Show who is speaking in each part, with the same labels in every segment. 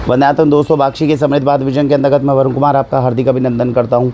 Speaker 1: वंदनातन दोस्तों, बाक्षी के समृद्ध भारत विजन के अंतर्गत मैं वरुण कुमार आपका हार्दिक अभिनंदन करता हूं।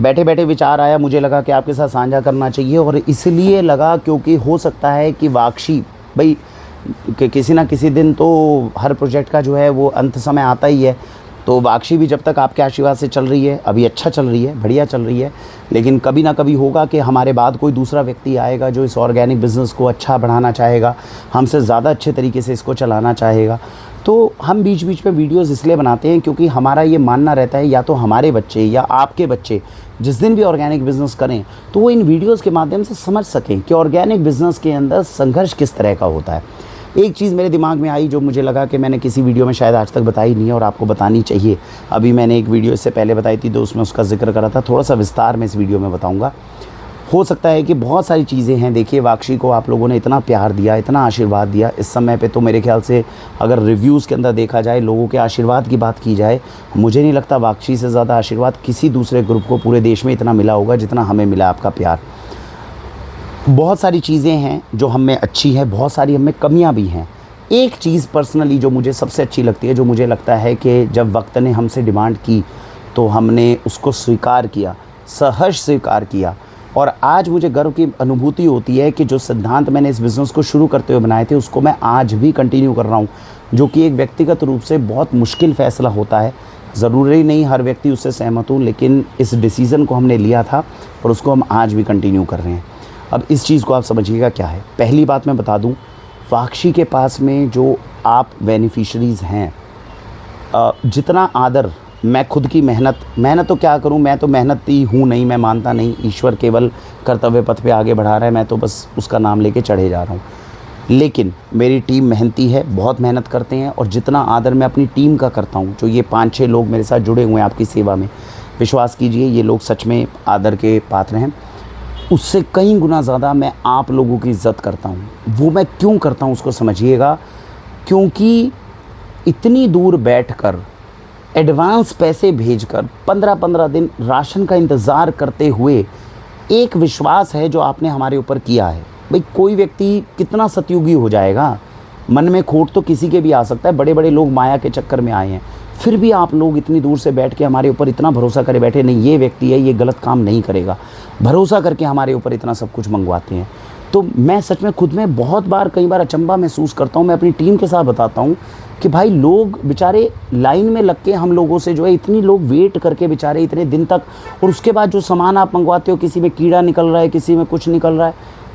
Speaker 1: बैठे बैठे विचार आया, मुझे लगा कि आपके साथ साझा करना चाहिए और इसलिए लगा क्योंकि हो सकता है कि बाक्षी भाई किसी ना किसी दिन तो हर प्रोजेक्ट का जो है वो अंत समय आता ही है। तो बाक्षी भी जब तक आपके आशीर्वाद से चल रही है, अभी अच्छा चल रही है, बढ़िया चल रही है, लेकिन कभी ना कभी होगा कि हमारे बाद कोई दूसरा व्यक्ति आएगा जो इस ऑर्गेनिक बिज़नेस को अच्छा बढ़ाना चाहेगा, हमसे ज़्यादा अच्छे तरीके से इसको चलाना चाहेगा। तो हम बीच बीच में वीडियोस इसलिए बनाते हैं क्योंकि हमारा ये मानना रहता है या तो हमारे बच्चे या आपके बच्चे जिस दिन भी ऑर्गेनिक बिज़नेस करें तो वो इन वीडियोस के माध्यम से समझ सकें कि ऑर्गेनिक बिज़नेस के अंदर संघर्ष किस तरह का होता है। एक चीज़ मेरे दिमाग में आई जो मुझे लगा कि मैंने किसी वीडियो में शायद आज तक बताई नहीं है और आपको बतानी चाहिए। अभी मैंने एक वीडियो इससे पहले बताई थी तो उसमें उसका जिक्र करा था, थोड़ा सा विस्तार में इस वीडियो में बताऊँगा। हो सकता है कि बहुत सारी चीज़ें हैं। देखिए, बाक्षी को आप लोगों ने इतना प्यार दिया, इतना आशीर्वाद दिया, इस समय पे तो मेरे ख्याल से अगर रिव्यूज़ के अंदर देखा जाए, लोगों के आशीर्वाद की बात की जाए, मुझे नहीं लगता बाक्षी से ज़्यादा आशीर्वाद किसी दूसरे ग्रुप को पूरे देश में इतना मिला होगा जितना हमें मिला आपका प्यार। बहुत सारी चीज़ें हैं जो हम में अच्छी है, बहुत सारी हम में कमियाँ भी हैं। एक चीज़ पर्सनली जो मुझे सबसे अच्छी लगती है, जो मुझे लगता है कि जब वक्त ने हमसे डिमांड की तो हमने उसको स्वीकार किया, सहर्ष स्वीकार किया। और आज मुझे गर्व की अनुभूति होती है कि जो सिद्धांत मैंने इस बिज़नेस को शुरू करते हुए बनाए थे उसको मैं आज भी कंटिन्यू कर रहा हूँ, जो कि एक व्यक्तिगत रूप से बहुत मुश्किल फ़ैसला होता है। ज़रूरी नहीं हर व्यक्ति उससे सहमत हो, लेकिन इस डिसीज़न को हमने लिया था और उसको हम आज भी कंटिन्यू कर रहे हैं। अब इस चीज़ को आप समझिएगा क्या है। पहली बात मैं बता दूँ, बाक्षी के पास में जो आप बेनिफिशरीज़ हैं, जितना आदर मैं खुद की मेहनत तो क्या करूं, मैं तो मेहनती हूं नहीं, मैं मानता नहीं। ईश्वर केवल कर्तव्य पथ पे आगे बढ़ा रहा है, मैं तो बस उसका नाम लेके चढ़े जा रहा हूं। लेकिन मेरी टीम मेहनती है, बहुत मेहनत करते हैं और जितना आदर मैं अपनी टीम का करता हूं, जो ये 5-6 लोग मेरे साथ जुड़े हुए हैं आपकी सेवा में, विश्वास कीजिए ये लोग सच में आदर के पात्र हैं। उससे कई गुना ज़्यादा मैं आप लोगों की इज़्ज़त करता हूँ। वो मैं क्यों करता हूँ उसको समझिएगा, क्योंकि इतनी दूर बैठकर एडवांस पैसे भेजकर 15-15 दिन राशन का इंतज़ार करते हुए एक विश्वास है जो आपने हमारे ऊपर किया है। भाई कोई व्यक्ति कितना सतयुगी हो जाएगा, मन में खोट तो किसी के भी आ सकता है। बड़े बड़े लोग माया के चक्कर में आए हैं, फिर भी आप लोग इतनी दूर से बैठ के हमारे ऊपर इतना भरोसा करे बैठे, नहीं ये व्यक्ति है, ये गलत काम नहीं करेगा, भरोसा करके हमारे ऊपर इतना सब कुछ मंगवाते हैं। तो मैं सच में खुद में बहुत बार कई बार अचंभा महसूस करता हूँ। मैं अपनी टीम के साथ बताता हूँ कि भाई लोग बेचारे लाइन में लग के हम लोगों से जो है इतनी लोग वेट करके बेचारे इतने दिन तक, और उसके बाद जो सामान आप मंगवाते हो किसी में कीड़ा निकल रहा है, किसी में कुछ निकल रहा है।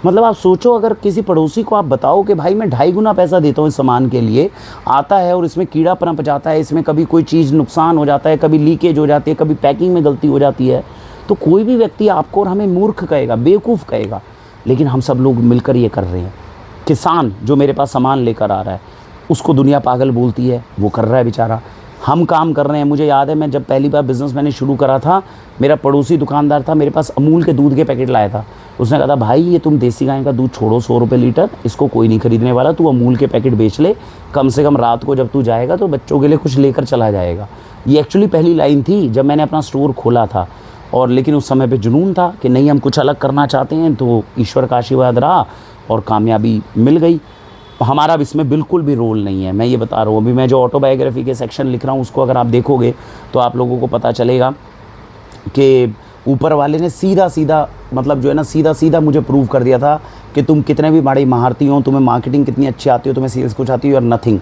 Speaker 1: मतलब आप सोचो, अगर किसी पड़ोसी को आप बताओ कि भाई मैं 2.5 गुना पैसा देता हूँ इस सामान के लिए, आता है और इसमें कीड़ा पनप जाता है, इसमें कभी कोई चीज़ नुकसान हो जाता है, कभी लीकेज हो जाती है, कभी पैकिंग में गलती हो जाती है, तो कोई भी व्यक्ति आपको और हमें मूर्ख कहेगा, बेवकूफ़ कहेगा। लेकिन हम सब लोग मिलकर ये कर रहे हैं। किसान जो मेरे पास सामान लेकर आ रहा है उसको दुनिया पागल बोलती है, वो कर रहा है बेचारा। हम काम कर रहे हैं। मुझे याद है मैं जब पहली बार बिज़नेस मैंने शुरू करा था, मेरा पड़ोसी दुकानदार था, मेरे पास अमूल के दूध के पैकेट लाया था। उसने कहा था भाई ये तुम देसी गाय का दूध छोड़ो, 100 रुपये लीटर, इसको कोई नहीं खरीदने वाला, तू अमूल के पैकेट बेच ले, कम से कम रात को जब तू जाएगा तो बच्चों के लिए कुछ लेकर चला जाएगा। ये एक्चुअली पहली लाइन थी जब मैंने अपना स्टोर खोला था। और लेकिन उस समय पे जुनून था कि नहीं हम कुछ अलग करना चाहते हैं, तो ईश्वर का आशीर्वाद रहा और कामयाबी मिल गई। हमारा इसमें बिल्कुल भी रोल नहीं है, मैं ये बता रहा हूँ। अभी मैं जो ऑटोबायोग्राफी के सेक्शन लिख रहा हूँ उसको अगर आप देखोगे तो आप लोगों को पता चलेगा कि ऊपर वाले ने सीधा सीधा मतलब जो है ना सीधा सीधा मुझे प्रूव कर दिया था कि तुम कितने भी बड़ी महारती हो, तुम्हें मार्केटिंग कितनी अच्छी आती हो, तुम्हें सेल्स कुछ आती हो, और नथिंग।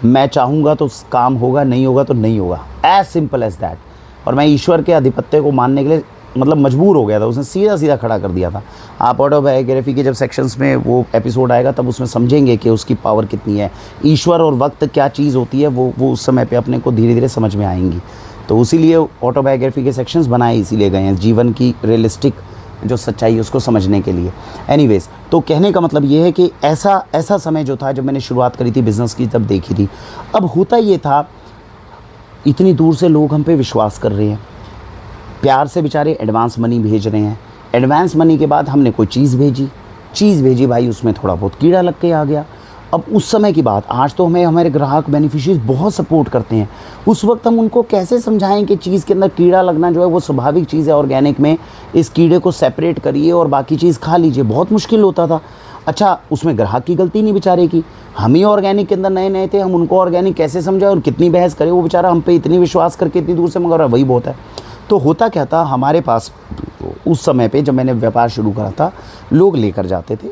Speaker 1: मैं चाहूँगा तो काम होगा, नहीं होगा तो नहीं होगा, एज सिंपल एज दैट। और मैं ईश्वर के आधिपत्य को मानने के लिए मतलब मजबूर हो गया था, उसने सीधा सीधा खड़ा कर दिया था। आप ऑटोबायोग्राफी के जब सेक्शंस में वो एपिसोड आएगा तब उसमें समझेंगे कि उसकी पावर कितनी है, ईश्वर और वक्त क्या चीज़ होती है, वो उस समय पे अपने को धीरे धीरे समझ में आएंगी। तो इसीलिए ऑटोबायोग्राफी के सेक्शंस बनाए इसीलिए गए हैं, जीवन की रियलिस्टिक जो सच्चाई है उसको समझने के लिए। एनीवेज़, तो कहने का मतलब ये है कि ऐसा समय जो था जब मैंने शुरुआत करी थी बिज़नेस की, तब देखी थी। अब होता ये था, इतनी दूर से लोग हम पे विश्वास कर रहे हैं, प्यार से बेचारे एडवांस मनी भेज रहे हैं। एडवांस मनी के बाद हमने कोई चीज़ भेजी भाई, उसमें थोड़ा बहुत कीड़ा लग के आ गया। अब उस समय की बात, आज तो हमें हमारे ग्राहक बेनिफिशियरीज बहुत सपोर्ट करते हैं। उस वक्त हम उनको कैसे समझाएं कि चीज़ के अंदर कीड़ा लगना जो है वो स्वाभाविक चीज़ है, ऑर्गेनिक में इस कीड़े को सेपरेट करिए और बाकी चीज़ खा लीजिए, बहुत मुश्किल होता था। अच्छा, उसमें ग्राहक की गलती नहीं बेचारे की, हम ही ऑर्गेनिक के अंदर नए नए थे, हम उनको ऑर्गेनिक कैसे समझाएं और कितनी बहस करें, वो बेचारा हम पे इतनी विश्वास करके इतनी दूर से मंगा रहा है, वही बहुत है। तो होता क्या था, हमारे पास उस समय पे जब मैंने व्यापार शुरू करा था, लोग लेकर जाते थे,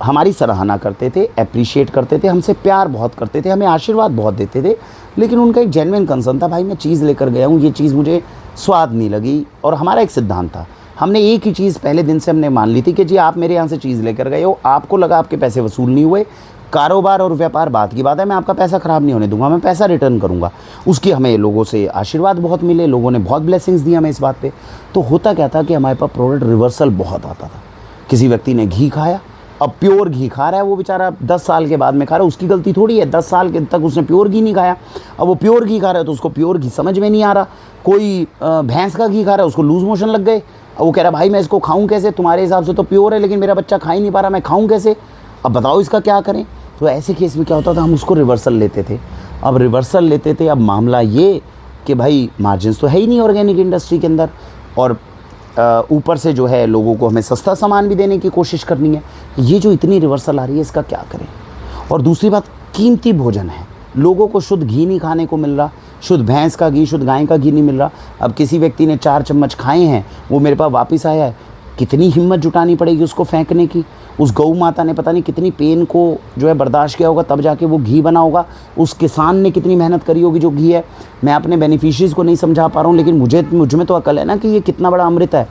Speaker 1: हमारी सराहना करते थे, अप्रिशिएट करते थे, हमसे प्यार बहुत करते थे, हमें आशीर्वाद बहुत देते थे, लेकिन उनका एक जेन्युइन कंसर्न था, भाई मैं चीज़ लेकर गया हूँ, ये चीज़ मुझे स्वाद नहीं लगी। और हमारा एक सिद्धांत था, हमने एक ही चीज़ पहले दिन से हमने मान ली थी कि जी आप मेरे यहाँ से चीज़ लेकर गए हो, आपको लगा आपके पैसे वसूल नहीं हुए, कारोबार और व्यापार बात की बात है, मैं आपका पैसा ख़राब नहीं होने दूंगा, मैं पैसा रिटर्न करूंगा। उसकी हमें लोगों से आशीर्वाद बहुत मिले, लोगों ने बहुत ब्लेसिंग्स दी हमें इस बात पे। तो होता क्या था कि हमारे पास प्रोडक्ट रिवर्सल बहुत आता था। किसी व्यक्ति ने घी खाया, अब प्योर घी खा रहा है वो बेचारा, 10 साल के बाद में खा रहा है, उसकी गलती थोड़ी है, 10 साल के तक उसने प्योर घी नहीं खाया, अब वो प्योर घी खा रहा है तो उसको प्योर घी समझ में नहीं आ रहा। कोई भैंस का घी खा रहा है, उसको लूज़ मोशन लग गए, अब वो कह रहा है भाई मैं इसको खाऊं कैसे, तुम्हारे हिसाब से तो प्योर है लेकिन मेरा बच्चा खा ही नहीं पा रहा, मैं खाऊं कैसे, अब बताओ इसका क्या करें। तो ऐसे केस में क्या होता था, हम उसको रिवर्सल लेते थे। अब रिवर्सल लेते थे, अब मामला ये कि भाई मार्जिन्स तो है ही नहीं ऑर्गेनिक इंडस्ट्री के अंदर, और ऊपर से जो है लोगों को हमें सस्ता सामान भी देने की कोशिश करनी है। ये जो इतनी रिवर्सल आ रही है इसका क्या करें। और दूसरी बात, कीमती भोजन है, लोगों को शुद्ध घी नहीं खाने को मिल रहा, शुद्ध भैंस का घी, शुद्ध गाय का घी नहीं मिल रहा। अब किसी व्यक्ति ने 4 चम्मच खाए हैं, वो मेरे पास वापस आया है, कितनी हिम्मत जुटानी पड़ेगी उसको फेंकने की। उस गौ माता ने पता नहीं कितनी पेन को जो है बर्दाश्त किया होगा, तब जाके वो घी बना होगा। उस किसान ने कितनी मेहनत करी होगी जो घी है। मैं अपने बेनिफिशियरीज़ को नहीं समझा पा रहा हूँ, लेकिन मुझ में तो अकल है ना कि ये कितना बड़ा अमृत है।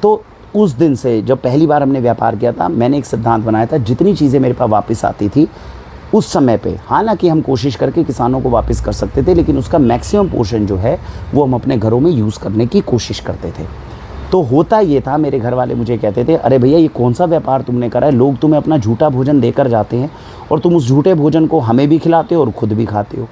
Speaker 1: तो उस दिन से जब पहली बार हमने व्यापार किया था, मैंने एक सिद्धांत बनाया था, जितनी चीज़ें मेरे पास वापस आती थी उस समय पे, हालांकि हम कोशिश करके किसानों को वापस कर सकते थे, लेकिन उसका मैक्सिमम पोर्शन जो है वो हम अपने घरों में यूज़ करने की कोशिश करते थे। तो होता ये था, मेरे घर वाले मुझे कहते थे, अरे भैया ये कौन सा व्यापार तुमने करा है, लोग तुम्हें अपना झूठा भोजन देकर जाते हैं और तुम उस झूठे भोजन को हमें भी खिलाते हो और ख़ुद भी खाते हो।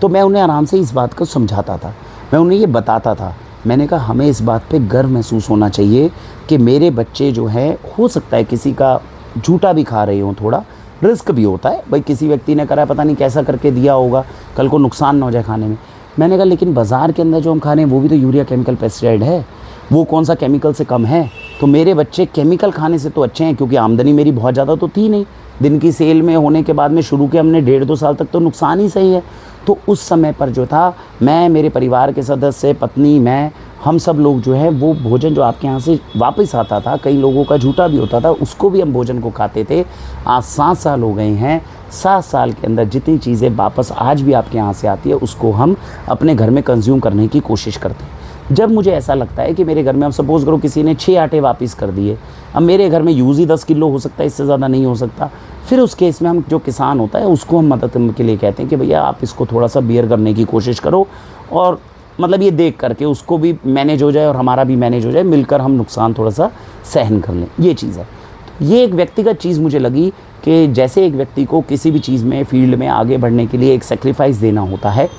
Speaker 1: तो मैं उन्हें आराम से इस बात को समझाता था, मैं उन्हें ये बताता था। मैंने कहा हमें इस बात पे गर्व महसूस होना चाहिए कि मेरे बच्चे जो हैं, हो सकता है किसी का झूठा भी खा रहे हों, थोड़ा रिस्क भी होता है भाई, किसी व्यक्ति ने करा है, पता नहीं कैसा करके दिया होगा, कल को नुकसान ना हो जाए खाने में। मैंने कहा लेकिन बाज़ार के अंदर जो हम खा रहे हैं वो भी तो यूरिया केमिकल पेस्टिसाइड है, वो कौन सा केमिकल से कम है। तो मेरे बच्चे केमिकल खाने से तो अच्छे हैं, क्योंकि आमदनी मेरी बहुत ज़्यादा तो थी नहीं, दिन की सेल में होने के बाद में शुरू के हमने 1.5-2 साल तक तो नुकसान ही सही है। तो उस समय पर जो था, मैं, मेरे परिवार के सदस्य, पत्नी, मैं, हम सब लोग जो है वो भोजन जो आपके यहाँ से वापस आता था, कई लोगों का झूठा भी होता था, उसको भी हम भोजन को खाते थे। आज 7 साल हो गए हैं, 7 साल के अंदर जितनी चीज़ें वापस आज भी आपके यहाँ से आती है उसको हम अपने घर में कंज्यूम करने की कोशिश करते हैं। जब मुझे ऐसा लगता है कि मेरे घर में, अब सपोज़ करो किसी ने 6 आटे वापस कर दिए, अब मेरे घर में यूज़ ही 10 किलो हो सकता है, इससे ज़्यादा नहीं हो सकता। फिर उस केस में हम, जो किसान होता है उसको हम मदद के लिए कहते हैं कि भैया आप इसको थोड़ा सा बियर करने की कोशिश करो, और मतलब ये देख करके उसको भी मैनेज हो जाए और हमारा भी मैनेज हो जाए, मिलकर हम नुकसान थोड़ा सा सहन कर लें, ये चीज़ है। तो ये एक व्यक्तिगत चीज़ मुझे लगी कि जैसे एक व्यक्ति को किसी भी चीज़ में, फील्ड में आगे बढ़ने के लिए एक सेक्रीफाइस देना होता है,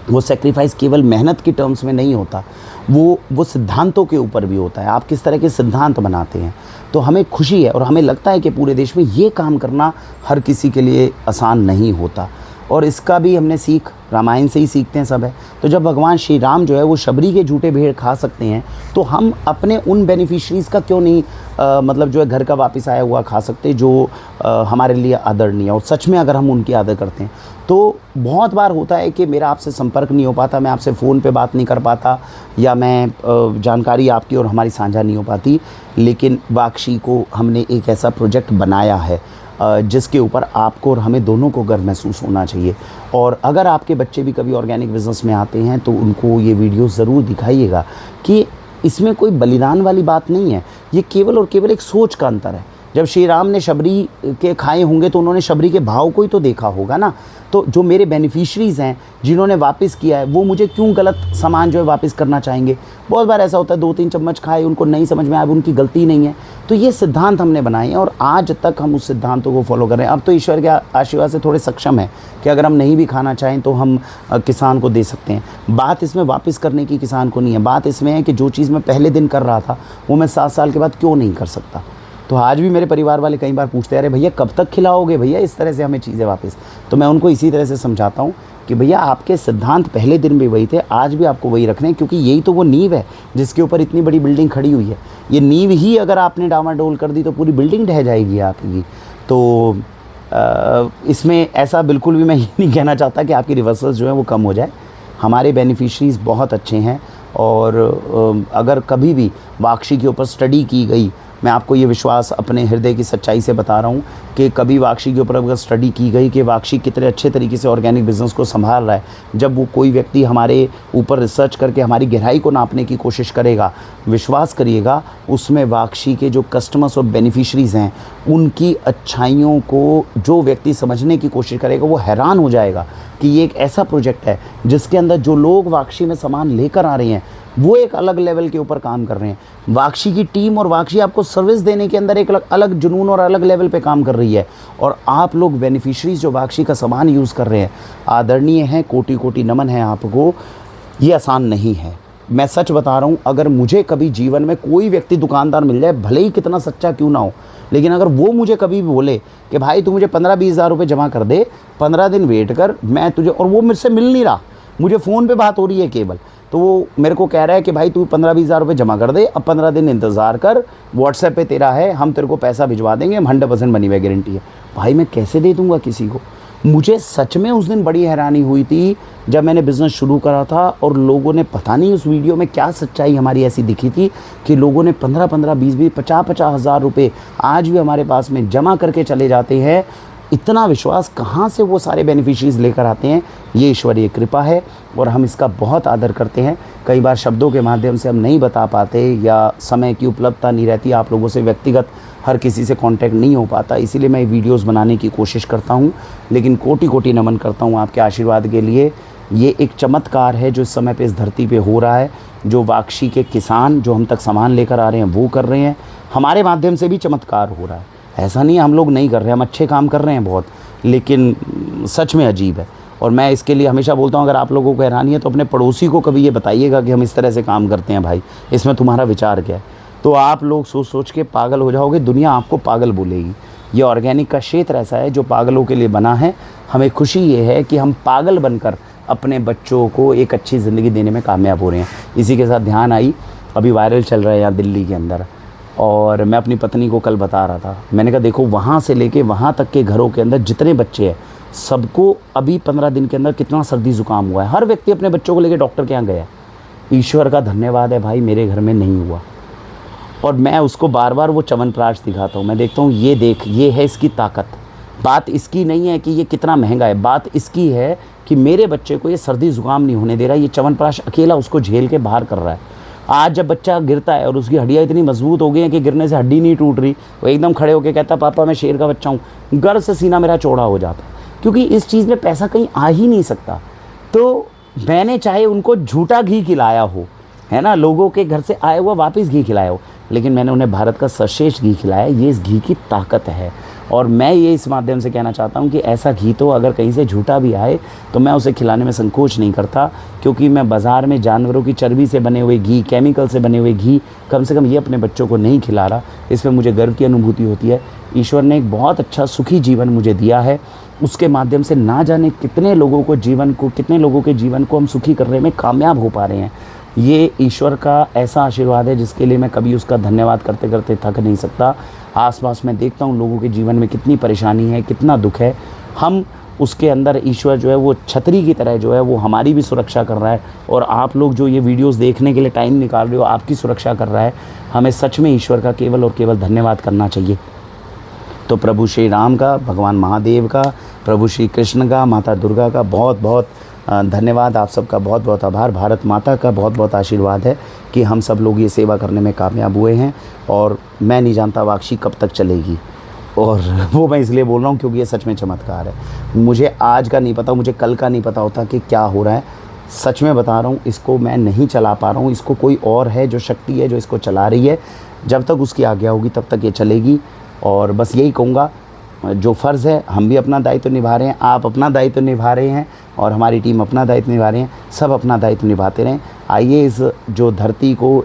Speaker 1: वो सेक्रीफाइस केवल मेहनत की टर्म्स में नहीं होता, वो सिद्धांतों के ऊपर भी होता है। आप किस तरह के सिद्धांत बनाते हैं। तो हमें खुशी है और हमें लगता है कि पूरे देश में ये काम करना हर किसी के लिए आसान नहीं होता, और इसका भी हमने सीख रामायण से ही सीखते हैं सब है। तो जब भगवान श्री राम जो है वो शबरी के झूठे भेड़ खा सकते हैं, तो हम अपने उन बेनिफिशरीज़ का क्यों नहीं मतलब जो है घर का वापस आया हुआ खा सकते, जो हमारे लिए आदरणीय है। और सच में अगर हम उनकी आदर करते हैं, तो बहुत बार होता है कि मेरा आपसे संपर्क नहीं हो पाता, मैं आपसे फ़ोन पे बात नहीं कर पाता, या मैं जानकारी आपकी और हमारी साझा नहीं हो पाती, लेकिन वाक्षी को हमने एक ऐसा प्रोजेक्ट बनाया है जिसके ऊपर आपको और हमें दोनों को गर्व महसूस होना चाहिए। और अगर आपके बच्चे भी कभी ऑर्गेनिक बिज़नेस में आते हैं तो उनको ये वीडियो ज़रूर दिखाइएगा कि इसमें कोई बलिदान वाली बात नहीं है, ये केवल और केवल एक सोच का अंतर है। जब श्री राम ने शबरी के खाए होंगे तो उन्होंने शबरी के भाव को ही तो देखा होगा ना। तो जो मेरे बेनिफिशरीज़ हैं जिन्होंने वापस किया है, वो मुझे क्यों गलत सामान जो है वापस करना चाहेंगे। बहुत बार ऐसा होता है 2-3 चम्मच खाए, उनको नहीं समझ में आया, उनकी गलती नहीं है। तो ये सिद्धांत हमने बनाए हैं और आज तक हम उस सिद्धांतों को फॉलो कर रहे हैं। अब तो ईश्वर के आशीर्वाद से थोड़े सक्षम है कि अगर हम नहीं भी खाना चाहें तो हम किसान को दे सकते हैं। बात इसमें वापस करने की किसान को नहीं है, बात इसमें है कि जो चीज़ मैं पहले दिन कर रहा था वो मैं 7 साल के बाद क्यों नहीं कर सकता। तो आज भी मेरे परिवार वाले कई बार पूछते हैं, अरे भैया कब तक खिलाओगे भैया इस तरह से हमें चीज़ें वापस। तो मैं उनको इसी तरह से समझाता हूँ कि भैया आपके सिद्धांत पहले दिन भी वही थे, आज भी आपको वही रखने हैं, क्योंकि यही तो वो नींव है जिसके ऊपर इतनी बड़ी बिल्डिंग खड़ी हुई है। ये नींव ही अगर आपने डामाडोल कर दी तो पूरी बिल्डिंग ढह जाएगी आपकी। तो इसमें ऐसा बिल्कुल भी मैं ये नहीं कहना चाहता कि आपकी रिवर्सल्स जो है वो कम हो जाए। हमारे बेनिफिशरीज़ बहुत अच्छे हैं और अगर कभी भी वाक्षी के ऊपर स्टडी की गई, मैं आपको ये विश्वास अपने हृदय की सच्चाई से बता रहा हूँ कि कभी वाक्षी के ऊपर अगर स्टडी की गई कि वाक्षी कितने अच्छे तरीके से ऑर्गेनिक बिज़नेस को संभाल रहा है, जब वो कोई व्यक्ति हमारे ऊपर रिसर्च करके हमारी गहराई को नापने की कोशिश करेगा, विश्वास करिएगा उसमें वाक्षी के जो कस्टमर्स और बेनिफिशरीज़ हैं उनकी अच्छाइयों को जो व्यक्ति समझने की कोशिश करेगा वो हैरान हो जाएगा कि ये एक ऐसा प्रोजेक्ट है जिसके अंदर जो लोग वाक्षी में सामान लेकर आ रहे हैं वो एक अलग लेवल के ऊपर काम कर रहे हैं। वाक्षी की टीम और वाक्षी आपको सर्विस देने के अंदर एक अलग जुनून और अलग लेवल पे काम कर रही है, और आप लोग बेनिफिशरीज जो वाक्षी का सामान यूज़ कर रहे हैं आदरणीय हैं, कोटि कोटि नमन है आपको। ये आसान नहीं है, मैं सच बता रहा हूँ। अगर मुझे कभी जीवन में कोई व्यक्ति दुकानदार मिल जाए, भले ही कितना सच्चा क्यों ना हो, लेकिन अगर वो मुझे कभी भी बोले कि भाई तू मुझे 15-20 हज़ार रुपये जमा कर दे, 15 दिन वेट कर, मैं तुझे, और वो मुझसे मिल नहीं रहा, मुझे फ़ोन पे बात हो रही है केवल, तो वो मेरे को कह रहा है कि भाई तू 15-20 हज़ार रुपये जमा कर दे, अब 15 दिन इंतज़ार कर, व्हाट्सएप पे तेरा है, हम तेरे को पैसा भिजवा देंगे, हम 100% बनी हुई गारंटी है। भाई मैं कैसे दे दूँगा किसी को? मुझे सच में उस दिन बड़ी हैरानी हुई थी जब मैंने बिज़नेस शुरू करा था, और लोगों ने पता नहीं उस वीडियो में क्या सच्चाई हमारी ऐसी दिखी थी कि लोगों ने 15-15, 20-20, 50-50 हज़ार रुपये आज भी हमारे पास में जमा करके चले जाते हैं। इतना विश्वास कहाँ से वो सारे बेनिफिशरीज़ लेकर आते हैं? ये ईश्वरीय कृपा है और हम इसका बहुत आदर करते हैं। कई बार शब्दों के माध्यम से हम नहीं बता पाते या समय की उपलब्धता नहीं रहती, आप लोगों से व्यक्तिगत हर किसी से कांटेक्ट नहीं हो पाता, इसीलिए मैं वीडियोस बनाने की कोशिश करता हूं। लेकिन कोटि कोटि नमन करता हूं आपके आशीर्वाद के लिए। ये एक चमत्कार है जो इस समय पे इस धरती पे हो रहा है, जो वाक्षी के किसान जो हम तक सामान लेकर आ रहे हैं वो कर रहे हैं, हमारे माध्यम से भी चमत्कार हो रहा है। ऐसा नहीं हम लोग नहीं कर रहे, हम अच्छे काम कर रहे हैं बहुत, लेकिन सच में अजीब है। और मैं इसके लिए हमेशा बोलता हूँ, अगर आप लोगों को हैरानी है तो अपने पड़ोसी को कभी ये बताइएगा कि हम इस तरह से काम करते हैं, भाई इसमें तुम्हारा विचार क्या है? तो आप लोग सोच सोच के पागल हो जाओगे, दुनिया आपको पागल बोलेगी। ये ऑर्गेनिक का क्षेत्र ऐसा है जो पागलों के लिए बना है। हमें खुशी ये है कि हम पागल बनकर अपने बच्चों को एक अच्छी ज़िंदगी देने में कामयाब हो रहे हैं। इसी के साथ ध्यान आई, अभी वायरल चल रहा है यहाँ दिल्ली के अंदर, और मैं अपनी पत्नी को कल बता रहा था, मैंने कहा देखो वहाँ से लेके वहाँ तक के घरों के अंदर जितने बच्चे हैं सबको अभी 15 दिन के अंदर कितना सर्दी ज़ुकाम हुआ है। हर व्यक्ति अपने बच्चों को लेके डॉक्टर के यहाँ गया। ईश्वर का धन्यवाद है भाई, मेरे घर में नहीं हुआ। और मैं उसको बार बार वो च्यवनप्राश दिखाता हूँ, मैं देखता हूँ ये देख, ये है इसकी ताकत। बात इसकी नहीं है कि ये कितना महंगा है, बात इसकी है कि मेरे बच्चे को ये सर्दी ज़ुकाम नहीं होने दे रहा, ये च्यवनप्राश अकेला उसको झेल के बाहर कर रहा है। आज जब बच्चा गिरता है और उसकी हड्डियाँ इतनी मजबूत हो गई हैं कि गिरने से हड्डी नहीं टूट रही, वो एकदम खड़े होकर कहता पापा मैं शेर का बच्चा हूँ, गर्व से सीना मेरा चौड़ा हो जाता, क्योंकि इस चीज़ में पैसा कहीं आ ही नहीं सकता। तो मैंने चाहे उनको झूठा घी खिलाया हो, है ना, लोगों के घर से आया हुआ वापस घी खिलाया हो, लेकिन मैंने उन्हें भारत का सर्वश्रेष्ठ घी खिलाया। ये इस घी की ताकत है। और मैं ये इस माध्यम से कहना चाहता हूँ कि ऐसा घी तो अगर कहीं से झूठा भी आए तो मैं उसे खिलाने में संकोच नहीं करता, क्योंकि मैं बाज़ार में जानवरों की चर्बी से बने हुए घी, केमिकल से बने हुए घी कम से कम ये अपने बच्चों को नहीं खिला रहा। इसमें मुझे गर्व की अनुभूति होती है। ईश्वर ने एक बहुत अच्छा सुखी जीवन मुझे दिया है, उसके माध्यम से ना जाने कितने लोगों के जीवन को हम सुखी करने में कामयाब हो पा रहे हैं। ये ईश्वर का ऐसा आशीर्वाद है जिसके लिए मैं कभी उसका धन्यवाद करते करते थक नहीं सकता। आसपास मैं देखता हूँ लोगों के जीवन में कितनी परेशानी है, कितना दुख है, हम उसके अंदर ईश्वर जो है वो छतरी की तरह जो है वो हमारी भी सुरक्षा कर रहा है। और आप लोग जो ये वीडियोस देखने के लिए टाइम निकाल रहे हो, आपकी सुरक्षा कर रहा है। हमें सच में ईश्वर का केवल और केवल धन्यवाद करना चाहिए। तो प्रभु श्री राम का, भगवान महादेव का, प्रभु श्री कृष्ण का, माता दुर्गा का बहुत बहुत धन्यवाद। आप सबका बहुत बहुत आभार। भारत माता का बहुत बहुत आशीर्वाद है कि हम सब लोग ये सेवा करने में कामयाब हुए हैं। और मैं नहीं जानता वाक्षी कब तक चलेगी, और वो मैं इसलिए बोल रहा हूँ क्योंकि ये सच में चमत्कार है। मुझे आज का नहीं पता, मुझे कल का नहीं पता होता कि क्या हो रहा है। सच में बता रहा हूँ, इसको मैं नहीं चला पा रहा हूँ, इसको कोई और है जो शक्ति है जो इसको चला रही है। जब तक उसकी आज्ञा होगी तब तक ये चलेगी। और बस यही कहूँगा, जो फ़र्ज़ है हम भी अपना दायित्व निभा रहे हैं, आप अपना दायित्व निभा रहे हैं, और हमारी टीम अपना दायित्व निभा रहे हैं, सब अपना दायित्व निभाते रहें। आइए इस जो धरती को,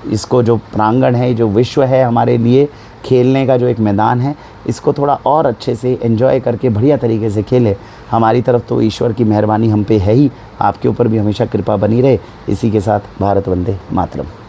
Speaker 1: इसको जो प्रांगण है, जो विश्व है हमारे लिए खेलने का जो एक मैदान है, इसको थोड़ा और अच्छे से एंजॉय करके बढ़िया तरीके से खेले। हमारी तरफ तो ईश्वर की मेहरबानी हम पे है ही, आपके ऊपर भी हमेशा कृपा बनी रहे। इसी के साथ भारत वंदे मातरम।